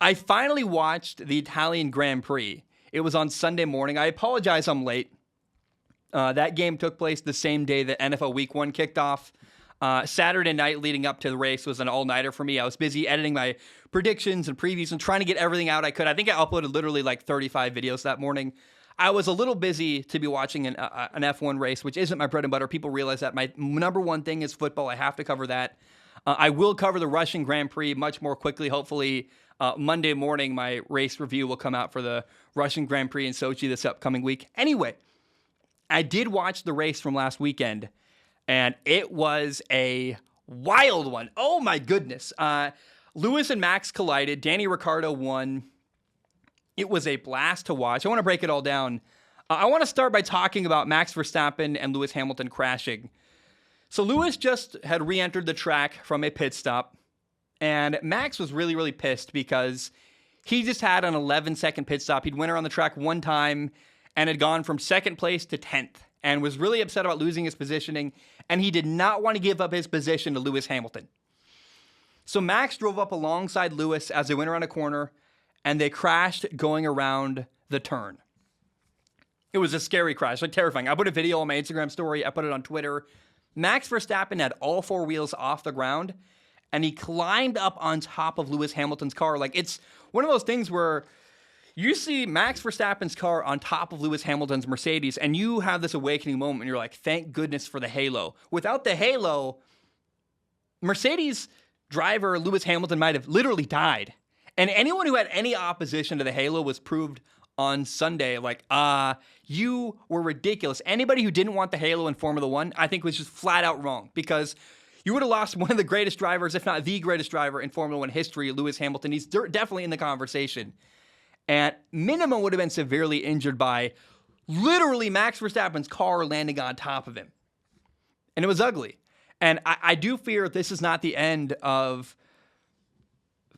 I finally watched the Italian Grand Prix. It was on Sunday morning. I apologize I'm late. That game took place the same day that NFL Week 1 kicked off. Saturday night leading up to the race was an all-nighter for me. I was busy editing my predictions and previews and trying to get everything out I could. I think I uploaded literally like 35 videos that morning. I was a little busy to be watching an F1 race, which isn't my bread and butter. People realize that my number one thing is football. I have to cover that. I will cover the Russian Grand Prix much more quickly. Hopefully, Monday morning, my race review will come out for the Russian Grand Prix in Sochi this upcoming week. Anyway, I did watch the race from last weekend, and it was a wild one. Oh, my goodness. Lewis and Max collided. Danny Ricciardo won. It was a blast to watch. I want to break it all down. I want to start by talking about Max Verstappen and Lewis Hamilton crashing. So Lewis just had re-entered the track from a pit stop, and Max was really, really pissed because he just had an 11-second pit stop. He'd went around the track one time and had gone from second place to 10th and was really upset about losing his positioning, and he did not want to give up his position to Lewis Hamilton. So Max drove up alongside Lewis as they went around a corner, and they crashed going around the turn. It was a scary crash, like terrifying. I put a video on my Instagram story. I put it on Twitter. Max Verstappen had all four wheels off the ground, and he climbed up on top of Lewis Hamilton's car. Like, it's one of those things where you see Max Verstappen's car on top of Lewis Hamilton's Mercedes, and you have this awakening moment, and you're like, thank goodness for the halo. Without the halo, Mercedes driver Lewis Hamilton might have literally died. And anyone who had any opposition to the halo was proved on Sunday, like, you were ridiculous. Anybody who didn't want the halo in Formula One, I think was just flat out wrong, because you would have lost one of the greatest drivers, if not the greatest driver in Formula One history, Lewis Hamilton. He's definitely in the conversation. And minimum would have been severely injured by literally Max Verstappen's car landing on top of him. And it was ugly. And I do fear this is not the end of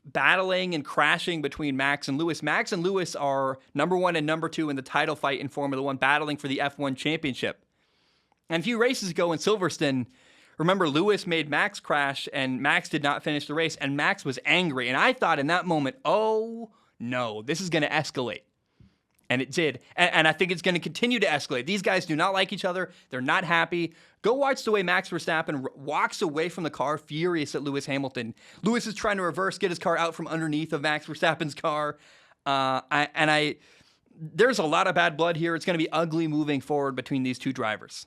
battling and crashing between Max and Lewis. Max and Lewis are number one and number two in the title fight in Formula One, battling for the F1 championship. And a few races ago in Silverstone, remember, Lewis made Max crash, and Max did not finish the race, and Max was angry. And I thought in that moment, oh no, this is going to escalate. And it did. And I think it's going to continue to escalate. These guys do not like each other. They're not happy. Go watch the way Max Verstappen walks away from the car, furious at Lewis Hamilton. Lewis is trying to reverse, get his car out from underneath of Max Verstappen's car. There's a lot of bad blood here. It's going to be ugly moving forward between these two drivers.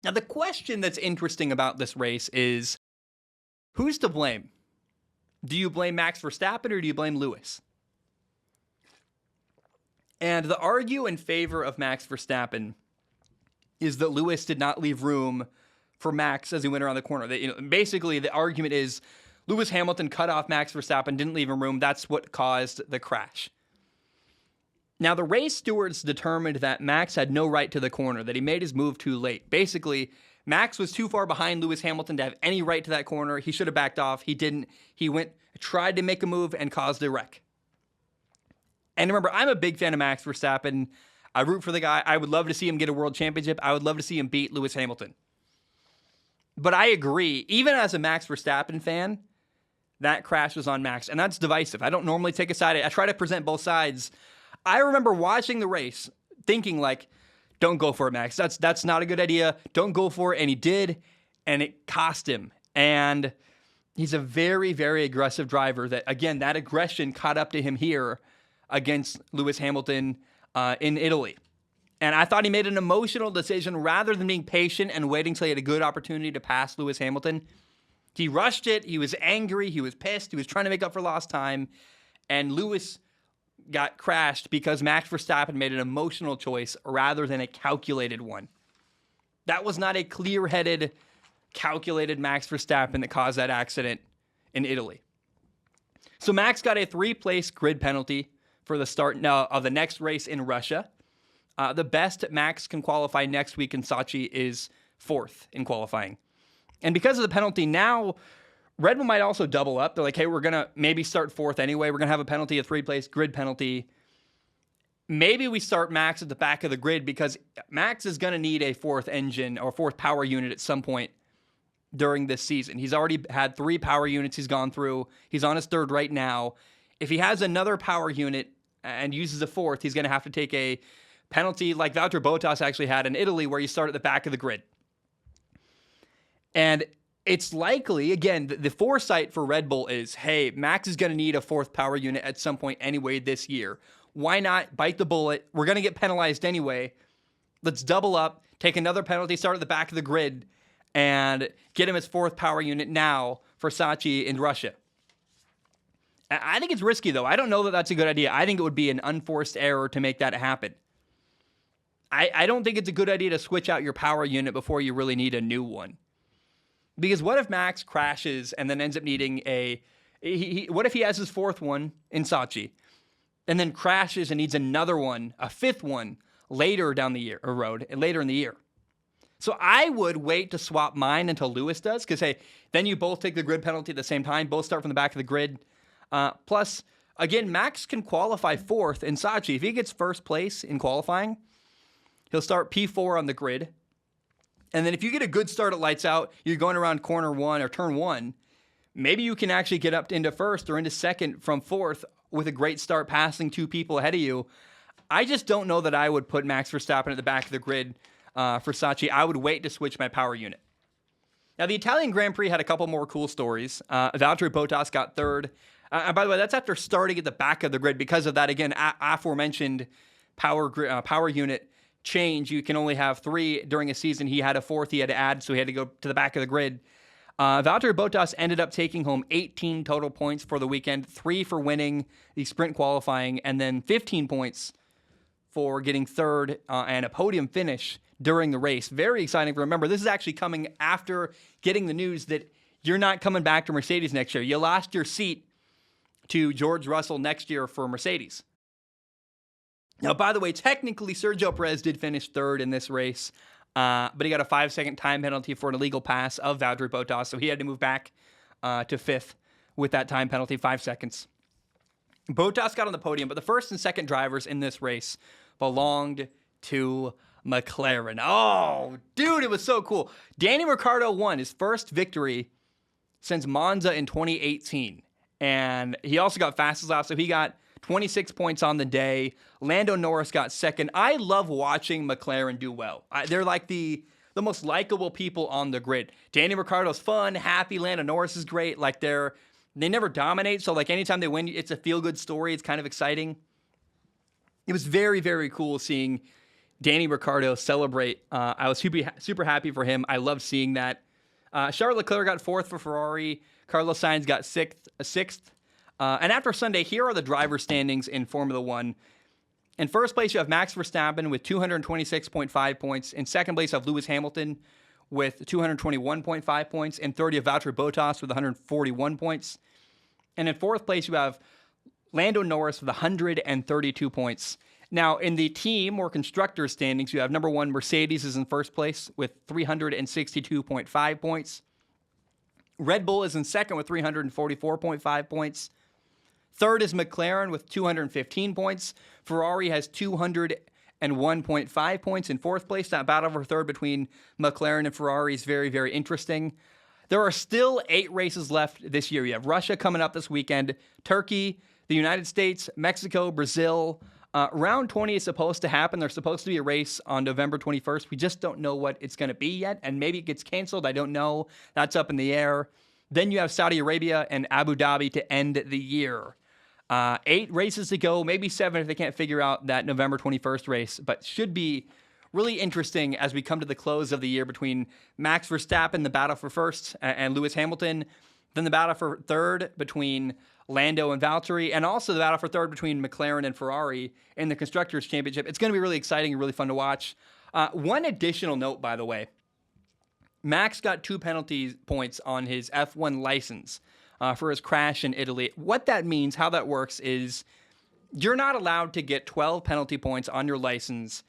Now, the question that's interesting about this race is, who's to blame? Do you blame Max Verstappen or do you blame Lewis? And the argue in favor of Max Verstappen is that Lewis did not leave room for Max as he went around the corner. Basically, the argument is Lewis Hamilton cut off Max Verstappen, didn't leave him room. That's what caused the crash. Now, the race stewards determined that Max had no right to the corner, that he made his move too late. Basically, Max was too far behind Lewis Hamilton to have any right to that corner. He should have backed off. He didn't. He tried to make a move and caused a wreck. And remember, I'm a big fan of Max Verstappen. I root for the guy. I would love to see him get a world championship. I would love to see him beat Lewis Hamilton. But I agree, even as a Max Verstappen fan, that crash was on Max. And that's divisive. I don't normally take a side. I try to present both sides. I remember watching the race thinking, like, don't go for it, Max. That's not a good idea. Don't go for it. And he did, and it cost him. And he's a very, very aggressive driver that, again, that aggression caught up to him here against Lewis Hamilton in Italy. And I thought he made an emotional decision rather than being patient and waiting till he had a good opportunity to pass Lewis Hamilton. He rushed it. He was angry. He was pissed. He was trying to make up for lost time. And Lewis got crashed because Max Verstappen made an emotional choice rather than a calculated one. That was not a clear-headed, calculated Max Verstappen that caused that accident in Italy. So Max got a 3-place grid penalty for the start of the next race in Russia. The best Max can qualify next week in Sochi is 4th in qualifying. And because of the penalty, now Red Bull might also double up. They're like, hey, we're going to maybe start 4th anyway. We're going to have a penalty, a 3-place grid penalty. Maybe we start Max at the back of the grid because Max is going to need a 4th engine or 4th power unit at some point during this season. He's already had 3 power units he's gone through. He's on his 3rd right now. If he has another power unit and uses a fourth, he's going to have to take a penalty like Valtteri Bottas actually had in Italy, where you start at the back of the grid. And it's likely, again, the foresight for Red Bull is, hey, Max is going to need a fourth power unit at some point anyway this year. Why not bite the bullet? We're going to get penalized anyway. Let's double up, take another penalty, start at the back of the grid, and get him his fourth power unit now for Sochi in Russia. I think it's risky, though. I don't know that that's a good idea. I think it would be an unforced error to make that happen. I don't think it's a good idea to switch out your power unit before you really need a new one. Because what if Max crashes and then ends up needing what if he has his fourth one in Sochi and then crashes and needs another one, a fifth one, later down the year, or later in the year? So I would wait to swap mine until Lewis does, because, hey, then you both take the grid penalty at the same time, both start from the back of the grid. Plus, again, Max can qualify fourth in Sochi. If he gets first place in qualifying, he'll start P4 on the grid. And then if you get a good start at lights out, you're going around corner one or turn one, maybe you can actually get up into first or into second from fourth with a great start passing two people ahead of you. I just don't know that I would put Max Verstappen at the back of the grid for Sochi. I would wait to switch my power unit. Now, the Italian Grand Prix had a couple more cool stories. Valtteri Bottas got third. And by the way, that's after starting at the back of the grid. Because of that, again, aforementioned power unit change. You can only have three during a season. He had a fourth he had to add, so he had to go to the back of the grid. Valtteri Bottas ended up taking home 18 total points for the weekend, 3 for winning the sprint qualifying, and then 15 points for getting third and a podium finish during the race. Very exciting. Remember, this is actually coming after getting the news that you're not coming back to Mercedes next year. You lost your seat to George Russell next year for Mercedes. Now, by the way, technically, Sergio Perez did finish third in this race, but he got a 5-second time penalty for an illegal pass of Valtteri Bottas, so he had to move back to fifth with that time penalty, 5 seconds. Bottas got on the podium, but the first and second drivers in this race belonged to McLaren. Oh, dude, it was so cool. Danny Ricciardo won his first victory since Monza in 2018, and he also got fastest lap, so he got 26 points on the day. Lando Norris got second. I love watching McLaren do well. They're like the most likable people on the grid. Danny Ricciardo's fun, happy. Lando Norris is great. Like they never dominate, so like anytime they win, it's a feel-good story. It's kind of exciting. It was very, very cool seeing Danny Ricciardo celebrate. I was super happy for him. I loved seeing that. Charles Leclerc got fourth for Ferrari. Carlos Sainz got sixth. And after Sunday, here are the driver standings in Formula One. In first place, you have Max Verstappen with 226.5 points. In second place, you have Lewis Hamilton with 221.5 points. In third, you have Valtteri Bottas with 141 points. And in fourth place, you have Lando Norris with 132 points. Now, in the team or constructor standings, you have number one, Mercedes is in first place with 362.5 points. Red Bull is in second with 344.5 points. Third is McLaren with 215 points. Ferrari has 201.5 points in fourth place. That battle for third between McLaren and Ferrari is very, very interesting. There are still 8 races left this year. You have Russia coming up this weekend, Turkey, the United States, Mexico, Brazil. Round 20 is supposed to happen. There's supposed to be a race on November 21st. We just don't know what it's going to be yet, and maybe it gets canceled. I don't know. That's up in the air. Then you have Saudi Arabia and Abu Dhabi to end the year. 8 races to go, maybe 7 if they can't figure out that November 21st race, but should be really interesting as we come to the close of the year between Max Verstappen, the battle for first, and Lewis Hamilton, then the battle for third between Lando and Valtteri, and also the battle for third between McLaren and Ferrari in the Constructors' Championship. It's going to be really exciting and really fun to watch. One additional note, by the way, Max got 2 penalty points on his F1 license for his crash in Italy. What that means, how that works, is you're not allowed to get 12 penalty points on your license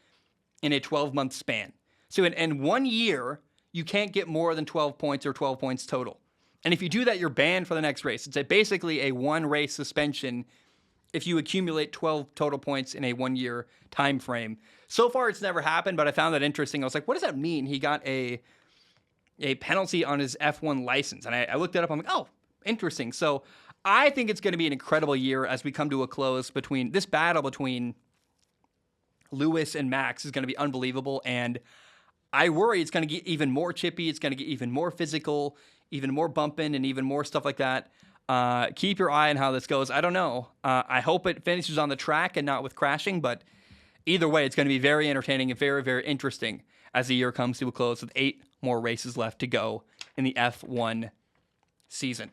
in a 12-month span. So in 1 year, you can't get more than 12 points or 12 points total. And if you do that, you're banned for the next race. It's basically a 1-race suspension if you accumulate 12 total points in a 1-year time frame. So far, it's never happened, but I found that interesting. I was like, what does that mean? He got a penalty on his F1 license. And I looked it up. I'm like, oh, interesting. So I think it's going to be an incredible year as we come to a close between this battle between Lewis and Max is going to be unbelievable. And I worry it's going to get even more chippy. It's going to get even more physical, even more bumping, and even more stuff like that. Keep your eye on how this goes. I don't know. I hope it finishes on the track and not with crashing, but either way, it's going to be very entertaining and very, very interesting as the year comes to a close with 8 more races left to go in the F1 season.